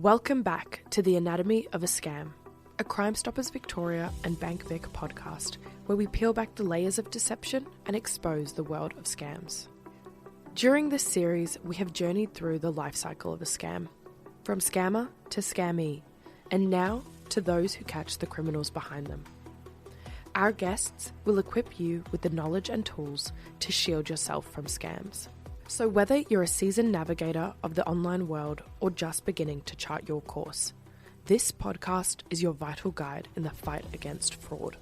Welcome back to the Anatomy of a Scam, a Crime Stoppers Victoria and Bank Vic podcast where we peel back the layers of deception and expose the world of scams. During this series, we have journeyed through the life cycle of a scam, from scammer to scamee, and now to those who catch the criminals behind them. Our guests will equip you with the knowledge and tools to shield yourself from scams. So whether you're a seasoned navigator of the online world or just beginning to chart your course, this podcast is your vital guide in the fight against fraud.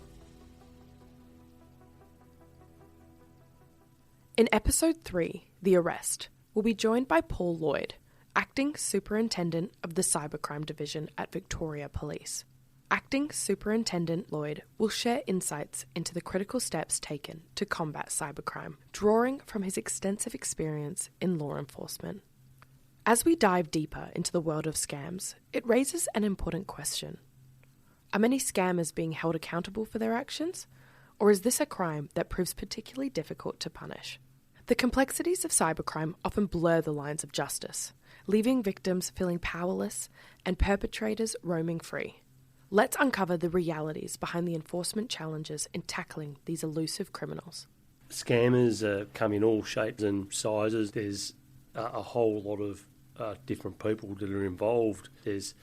In episode 3, The Arrest, we'll be joined by Paul Lloyd, Acting Superintendent of the Cybercrime Division at Victoria Police. Acting Superintendent Lloyd will share insights into the critical steps taken to combat cybercrime, drawing from his extensive experience in law enforcement. As we dive deeper into the world of scams, it raises an important question. Are many scammers being held accountable for their actions? Or is this a crime that proves particularly difficult to punish? The complexities of cybercrime often blur the lines of justice, leaving victims feeling powerless and perpetrators roaming free. Let's uncover the realities behind the enforcement challenges in tackling these elusive criminals. Scammers come in all shapes and sizes. There's a whole lot of different people that are involved. There's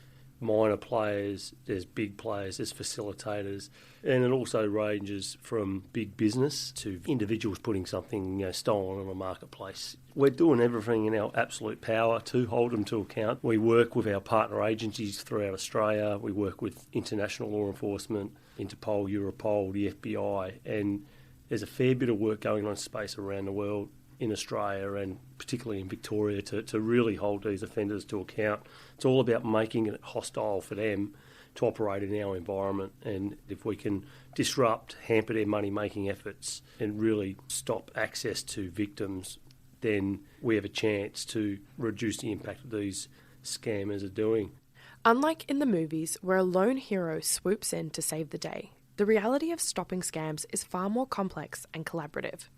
minor players, there's big players, there's facilitators, and it also ranges from big business to individuals putting something stolen on a marketplace. We're doing everything in our absolute power to hold them to account. We work with our partner agencies throughout Australia. We work with international law enforcement, Interpol, Europol, the FBI, and there's a fair bit of work going on in space around the world in Australia and particularly in Victoria to really hold these offenders to account. It's all about making it hostile for them to operate in our environment, and if we can disrupt, hamper their money-making efforts and really stop access to victims, then we have a chance to reduce the impact that these scammers are doing. Unlike in the movies where a lone hero swoops in to save the day, the reality of stopping scams is far more complex and collaborative.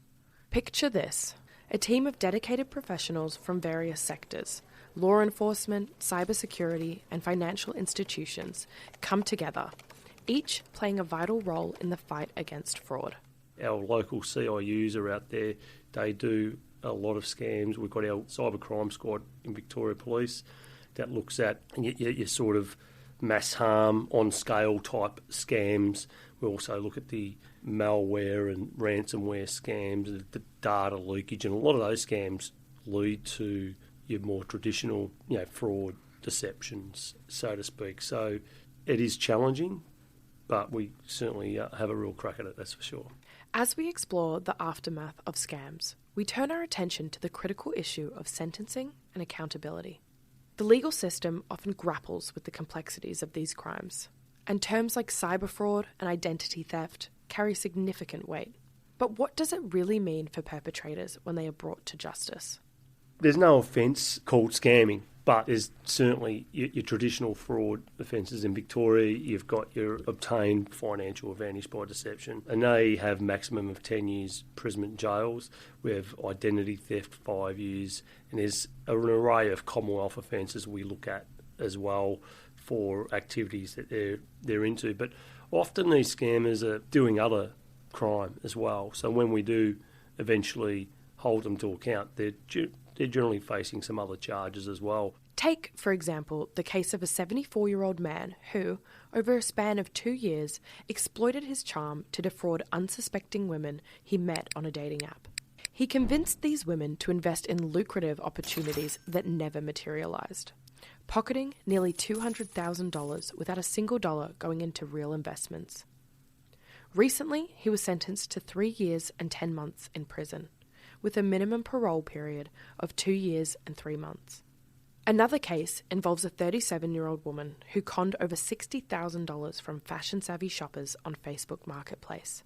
Picture this. A team of dedicated professionals from various sectors, law enforcement, cybersecurity, and financial institutions come together, each playing a vital role in the fight against fraud. Our local CIUs are out there. They do a lot of scams. We've got our cybercrime squad in Victoria Police that looks at your sort of mass harm on scale type scams. We also look at the malware and ransomware scams, and the data leakage, and a lot of those scams lead to your more traditional, fraud, deceptions, so to speak. So it is challenging, but we certainly have a real crack at it, that's for sure. As we explore the aftermath of scams, we turn our attention to the critical issue of sentencing and accountability. The legal system often grapples with the complexities of these crimes, and terms like cyber fraud and identity theft carry significant weight. But what does it really mean for perpetrators when they are brought to justice? There's no offence called scamming, but there's certainly your traditional fraud offences in Victoria. You've got your obtained financial advantage by deception, and they have maximum of 10 years imprisonment jails. We have identity theft, 5 years, and there's an array of Commonwealth offences we look at as well for activities that they're into. But often these scammers are doing other crime as well. So when we do eventually hold them to account, they're generally facing some other charges as well. Take, for example, the case of a 74-year-old man who, over a span of 2 years, exploited his charm to defraud unsuspecting women he met on a dating app. He convinced these women to invest in lucrative opportunities that never materialised, pocketing nearly $200,000 without a single dollar going into real investments. Recently, he was sentenced to 3 years and 10 months in prison, with a minimum parole period of 2 years and 3 months. Another case involves a 37-year-old woman who conned over $60,000 from fashion-savvy shoppers on Facebook Marketplace.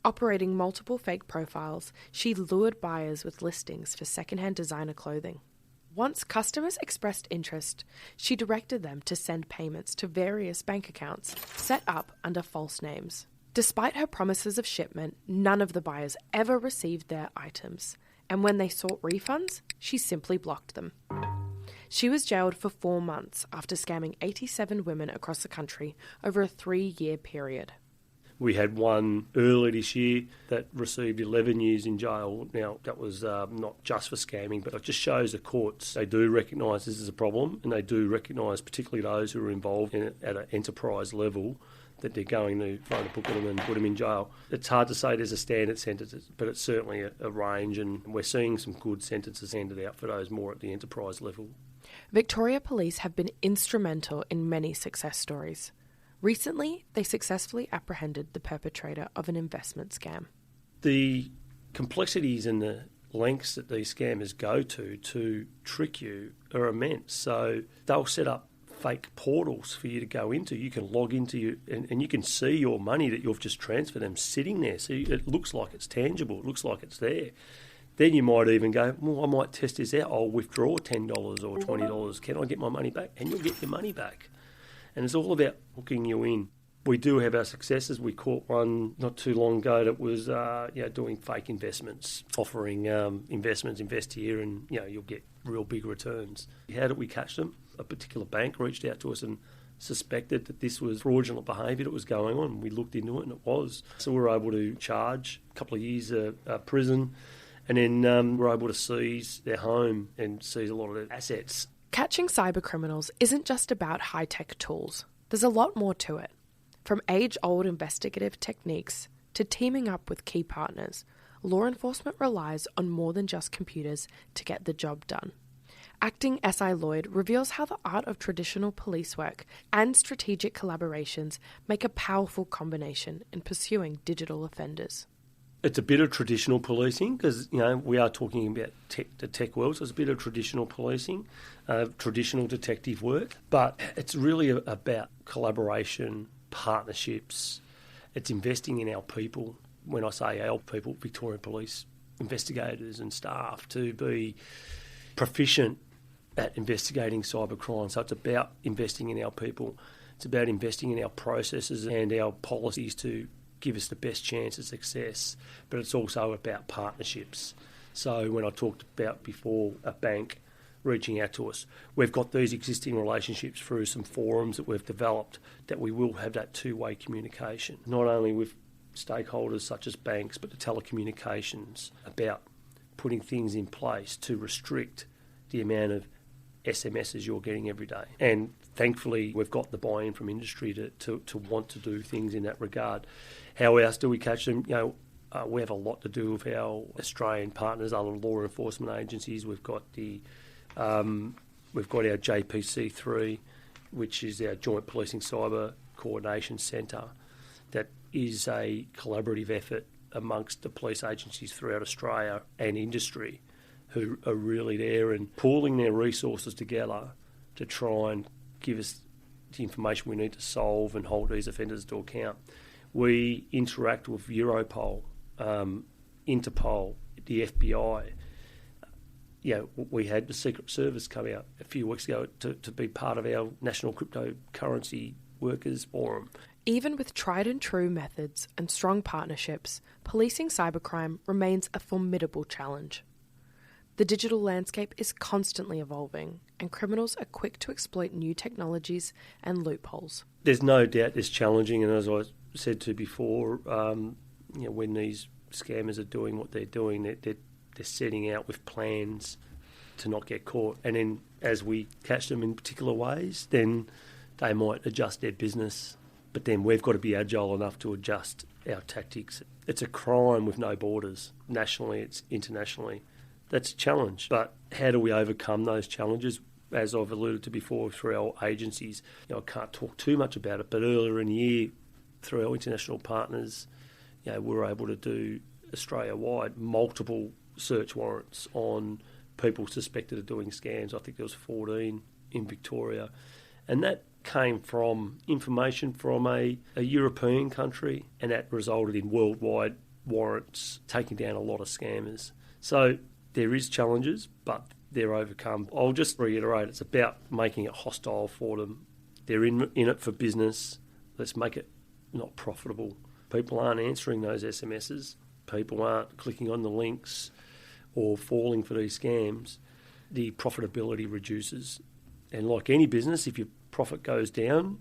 Operating multiple fake profiles, she lured buyers with listings for second-hand designer clothing. Once customers expressed interest, she directed them to send payments to various bank accounts set up under false names. Despite her promises of shipment, none of the buyers ever received their items, and when they sought refunds, she simply blocked them. She was jailed for 4 months after scamming 87 women across the country over a 3-year period. We had one early this year that received 11 years in jail. Now, that was not just for scamming, but it just shows the courts, they do recognise this is a problem, and they do recognise, particularly those who are involved in it at an enterprise level, that they're going to throw the book at them and put them in jail. It's hard to say there's a standard sentence, but it's certainly a range, and we're seeing some good sentences handed out for those more at the enterprise level. Victoria Police have been instrumental in many success stories. Recently, they successfully apprehended the perpetrator of an investment scam. The complexities and the lengths that these scammers go to trick you are immense. So they'll set up fake portals for you to go into. You can log into and you can see your money that you've just transferred them sitting there. So it looks like it's tangible. It looks like it's there. Then you might even go, well, I might test this out. I'll withdraw $10 or $20. Can I get my money back? And you'll get your money back. And it's all about hooking you in. We do have our successes. We caught one not too long ago that was doing fake investments, offering investments, invest here and you'll get real big returns. How did we catch them? A particular bank reached out to us and suspected that this was fraudulent behaviour that was going on. We looked into it and it was. So we were able to charge a couple of years prison, and then we're able to seize their home and seize a lot of their assets. Catching cybercriminals isn't just about high-tech tools. There's a lot more to it. From age-old investigative techniques to teaming up with key partners, law enforcement relies on more than just computers to get the job done. Acting SI Lloyd reveals how the art of traditional police work and strategic collaborations make a powerful combination in pursuing digital offenders. It's a bit of traditional policing because, we are talking about the tech world, so it's a bit of traditional policing, traditional detective work, but it's really about collaboration, partnerships. It's investing in our people. When I say our people, Victorian Police investigators and staff, to be proficient at investigating cybercrime. So it's about investing in our people. It's about investing in our processes and our policies to give us the best chance of success, but it's also about partnerships. So when I talked about before a bank reaching out to us, we've got these existing relationships through some forums that we've developed that we will have that two-way communication, not only with stakeholders such as banks, but the telecommunications, about putting things in place to restrict the amount of SMSs you're getting every day. And thankfully, we've got the buy-in from industry to want to do things in that regard. How else do we catch them? We have a lot to do with our Australian partners, other law enforcement agencies. We've got our JPC3, which is our Joint Policing Cyber Coordination Centre. That is a collaborative effort amongst the police agencies throughout Australia and industry, who are really there and pooling their resources together to try and give us the information we need to solve and hold these offenders to account. We interact with Europol, Interpol, the FBI. We had the Secret Service come out a few weeks ago to be part of our National Cryptocurrency Workers Forum. Even with tried and true methods and strong partnerships, policing cybercrime remains a formidable challenge. The digital landscape is constantly evolving, and criminals are quick to exploit new technologies and loopholes. There's no doubt it's challenging, and as I said to before, when these scammers are doing what they're doing, they're setting out with plans to not get caught. And then as we catch them in particular ways, then they might adjust their business. But then we've got to be agile enough to adjust our tactics. It's a crime with no borders. Nationally, it's internationally. That's a challenge. But how do we overcome those challenges? As I've alluded to before, through our agencies, I can't talk too much about it, but earlier in the year, through our international partners, we were able to do Australia-wide multiple search warrants on people suspected of doing scams. I think there was 14 in Victoria. And that came from information from a European country, and that resulted in worldwide warrants taking down a lot of scammers. So there is challenges, but they're overcome. I'll just reiterate, it's about making it hostile for them. They're in it for business. Let's make it not profitable. People aren't answering those SMSs. People aren't clicking on the links or falling for these scams. the profitability reduces. And like any business, if your profit goes down,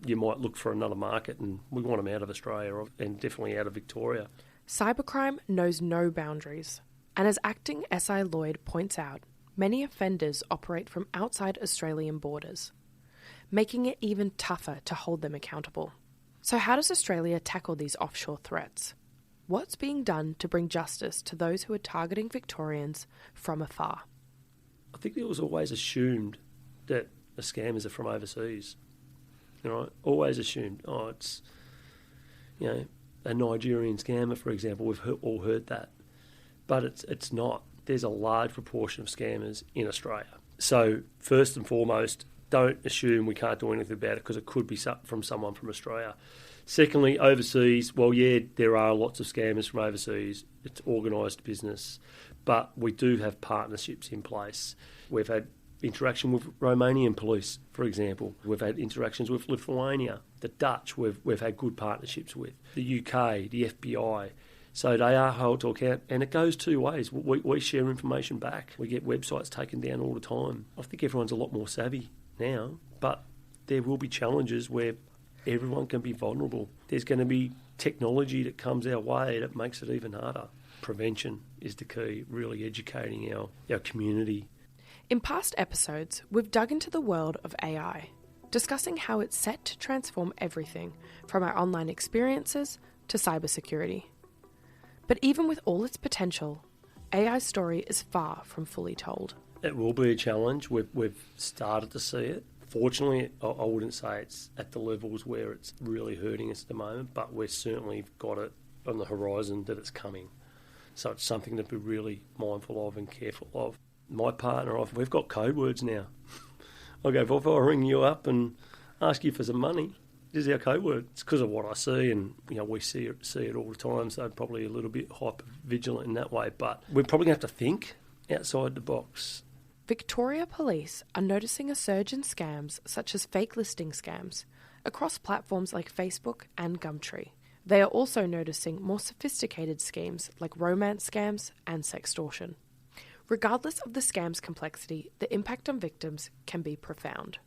you might look for another market, and we want them out of Australia and definitely out of Victoria. Cybercrime knows no boundaries, and as acting SI Lloyd points out, many offenders operate from outside Australian borders, making it even tougher to hold them accountable. So how does Australia tackle these offshore threats? What's being done to bring justice to those who are targeting Victorians from afar? I think it was always assumed that the scammers are from overseas. You know, always assumed, it's, a Nigerian scammer, for example. We've all heard that. But it's not. There's a large proportion of scammers in Australia. So first and foremost, don't assume we can't do anything about it, because it could be from someone from Australia. Secondly, overseas, well, yeah, there are lots of scammers from overseas. It's organised business. But we do have partnerships in place. We've had interaction with Romanian police, for example. We've had interactions with Lithuania. The Dutch, we've had good partnerships with. The UK, the FBI. So they are held to account, and it goes two ways. We share information back. We get websites taken down all the time. I think everyone's a lot more savvy now, but there will be challenges where everyone can be vulnerable. There's going to be technology that comes our way that makes it even harder. Prevention is the key, really educating our community. In past episodes, we've dug into the world of AI, discussing how it's set to transform everything from our online experiences to cybersecurity. But even with all its potential, AI's story is far from fully told. It will be a challenge. We've started to see it. Fortunately, I wouldn't say it's at the levels where it's really hurting us at the moment, but we've certainly got it on the horizon that it's coming. So it's something to be really mindful of and careful of. My partner, we've got code words now. I go, if I ring you up and ask you for some money, this is our code word. It's because of what I see, and we see it all the time, so probably a little bit hyper vigilant in that way. But we're probably going to have to think outside the box. Victoria Police are noticing a surge in scams such as fake listing scams across platforms like Facebook and Gumtree. They are also noticing more sophisticated schemes like romance scams and sextortion. Regardless of the scam's complexity, the impact on victims can be profound.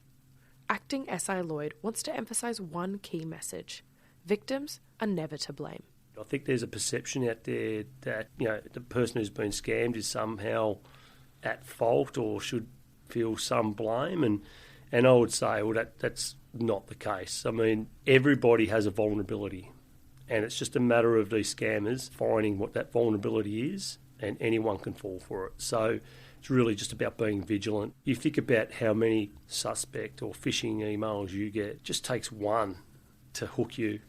Acting SI Lloyd wants to emphasise one key message: victims are never to blame. I think there's a perception out there that the person who's been scammed is somehow at fault or should feel some blame, and I would say, well, that's not the case. I mean, everybody has a vulnerability, and it's just a matter of these scammers finding what that vulnerability is, and anyone can fall for it. So it's really just about being vigilant. You think about how many suspect or phishing emails you get. It just takes one to hook you.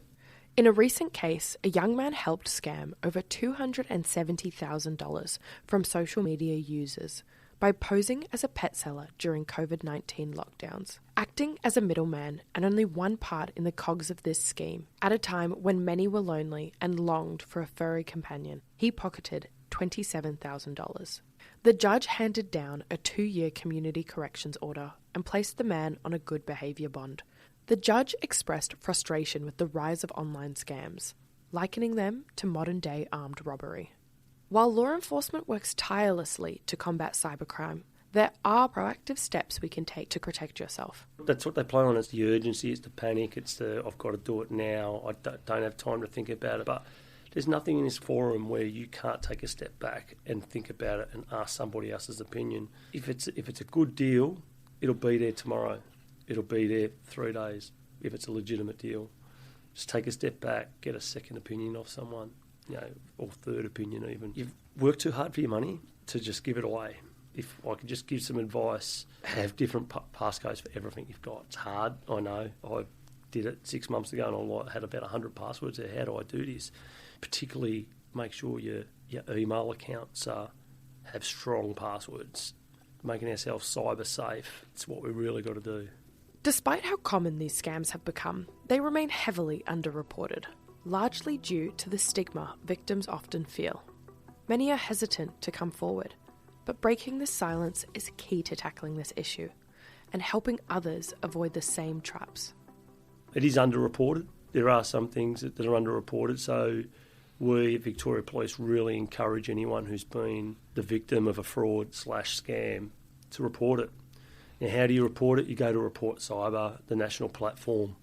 In a recent case, a young man helped scam over $270,000 from social media users by posing as a pet seller during COVID-19 lockdowns, acting as a middleman and only one part in the cogs of this scheme. At a time when many were lonely and longed for a furry companion, he pocketed $27,000. The judge handed down a 2-year community corrections order and placed the man on a good behaviour bond. The judge expressed frustration with the rise of online scams, likening them to modern-day armed robbery. While law enforcement works tirelessly to combat cybercrime, there are proactive steps we can take to protect yourself. That's what they play on. It's the urgency, it's the panic, it's the I've got to do it now, I don't have time to think about it. But there's nothing in this forum where you can't take a step back and think about it and ask somebody else's opinion. If it's a good deal, it'll be there tomorrow. It'll be there 3 days if it's a legitimate deal. Just take a step back, get a second opinion off someone, or third opinion even. You've worked too hard for your money to just give it away. If I could just give some advice, have different passcodes for everything you've got. It's hard, I know. I did it 6 months ago and I had about 100 passwords there. How do I do this? Particularly make sure your email accounts have strong passwords. Making ourselves cyber safe, it's what we really got to do. Despite how common these scams have become, they remain heavily underreported, largely due to the stigma victims often feel. Many are hesitant to come forward, but breaking this silence is key to tackling this issue and helping others avoid the same traps. It is underreported. There are some things that are underreported, so we, Victoria Police, really encourage anyone who's been the victim of a fraud/scam to report it. Now, how do you report it? You go to Report Cyber, the national platform,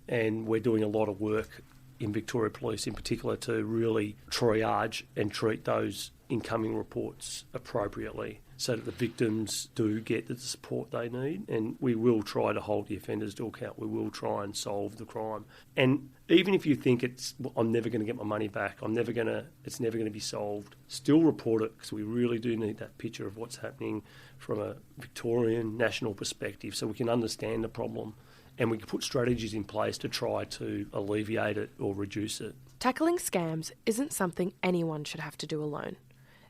and we're doing a lot of work in Victoria Police in particular to really triage and treat those incoming reports appropriately so that the victims do get the support they need, and we will try to hold the offenders to account. We will try and solve the crime. And even if you think I'm never going to get my money back, it's never going to be solved, still report it, because we really do need that picture of what's happening from a Victorian national perspective so we can understand the problem and we can put strategies in place to try to alleviate it or reduce it. Tackling scams isn't something anyone should have to do alone.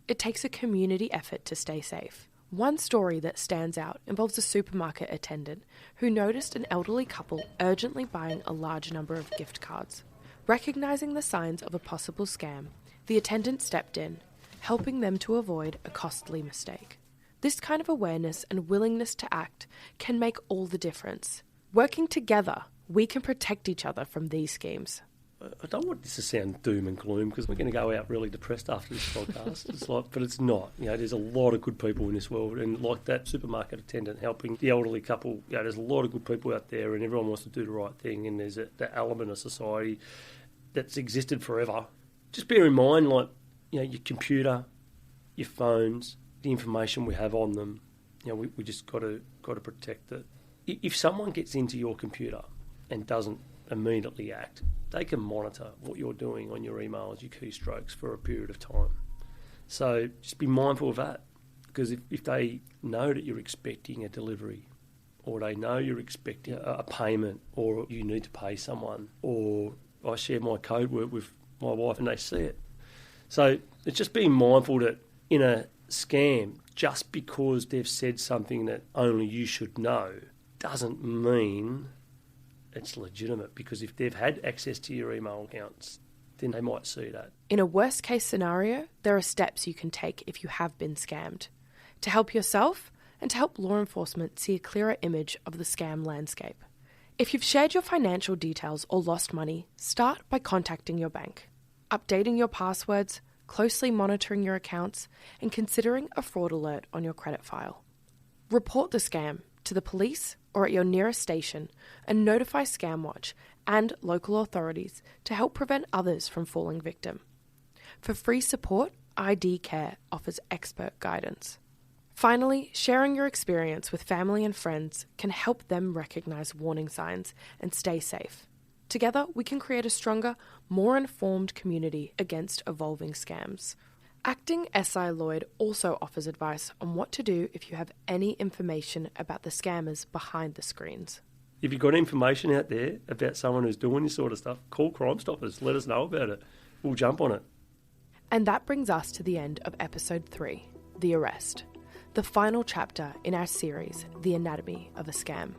It takes a community effort to stay safe. One story that stands out involves a supermarket attendant who noticed an elderly couple urgently buying a large number of gift cards. Recognising the signs of a possible scam, the attendant stepped in, helping them to avoid a costly mistake. This kind of awareness and willingness to act can make all the difference. Working together, we can protect each other from these schemes. I don't want this to sound doom and gloom because we're going to go out really depressed after this podcast. But it's not. There's a lot of good people in this world, and like that supermarket attendant helping the elderly couple, there's a lot of good people out there, and everyone wants to do the right thing. And there's that element of society that's existed forever. Just bear in mind, your computer, your phones, the information we have on them. We just got to protect it. If someone gets into your computer and doesn't immediately act, they can monitor what you're doing on your emails, your keystrokes for a period of time. So just be mindful of that, because if they know that you're expecting a delivery, or they know you're expecting a payment, or you need to pay someone, or I share my code word with my wife and they see it. So it's just being mindful that in a scam, just because they've said something that only you should know doesn't mean it's legitimate, because if they've had access to your email accounts, then they might see that. In a worst case scenario, there are steps you can take if you have been scammed to help yourself and to help law enforcement see a clearer image of the scam landscape. If you've shared your financial details or lost money, start by contacting your bank, updating your passwords, closely monitoring your accounts, and considering a fraud alert on your credit file. Report the scam to the police or at your nearest station and notify ScamWatch and local authorities to help prevent others from falling victim. For free support, ID Care offers expert guidance. Finally, sharing your experience with family and friends can help them recognise warning signs and stay safe. Together, we can create a stronger, more informed community against evolving scams. Acting SI Lloyd also offers advice on what to do if you have any information about the scammers behind the screens. If you've got information out there about someone who's doing this sort of stuff, call Crime Stoppers, let us know about it. We'll jump on it. And that brings us to the end of episode 3, The Arrest, the final chapter in our series, The Anatomy of a Scam.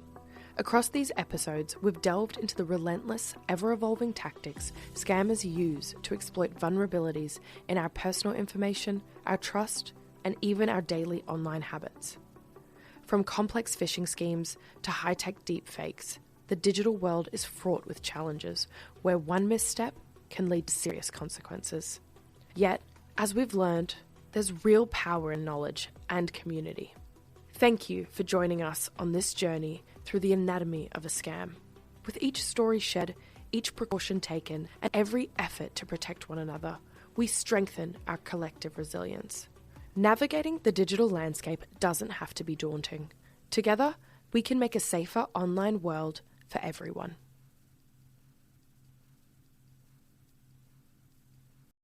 Across these episodes, we've delved into the relentless, ever-evolving tactics scammers use to exploit vulnerabilities in our personal information, our trust, and even our daily online habits. From complex phishing schemes to high-tech deepfakes, the digital world is fraught with challenges where one misstep can lead to serious consequences. Yet, as we've learned, there's real power in knowledge and community. Thank you for joining us on this journey through the anatomy of a scam. With each story shared, each precaution taken, and every effort to protect one another, we strengthen our collective resilience. Navigating the digital landscape doesn't have to be daunting. Together, we can make a safer online world for everyone.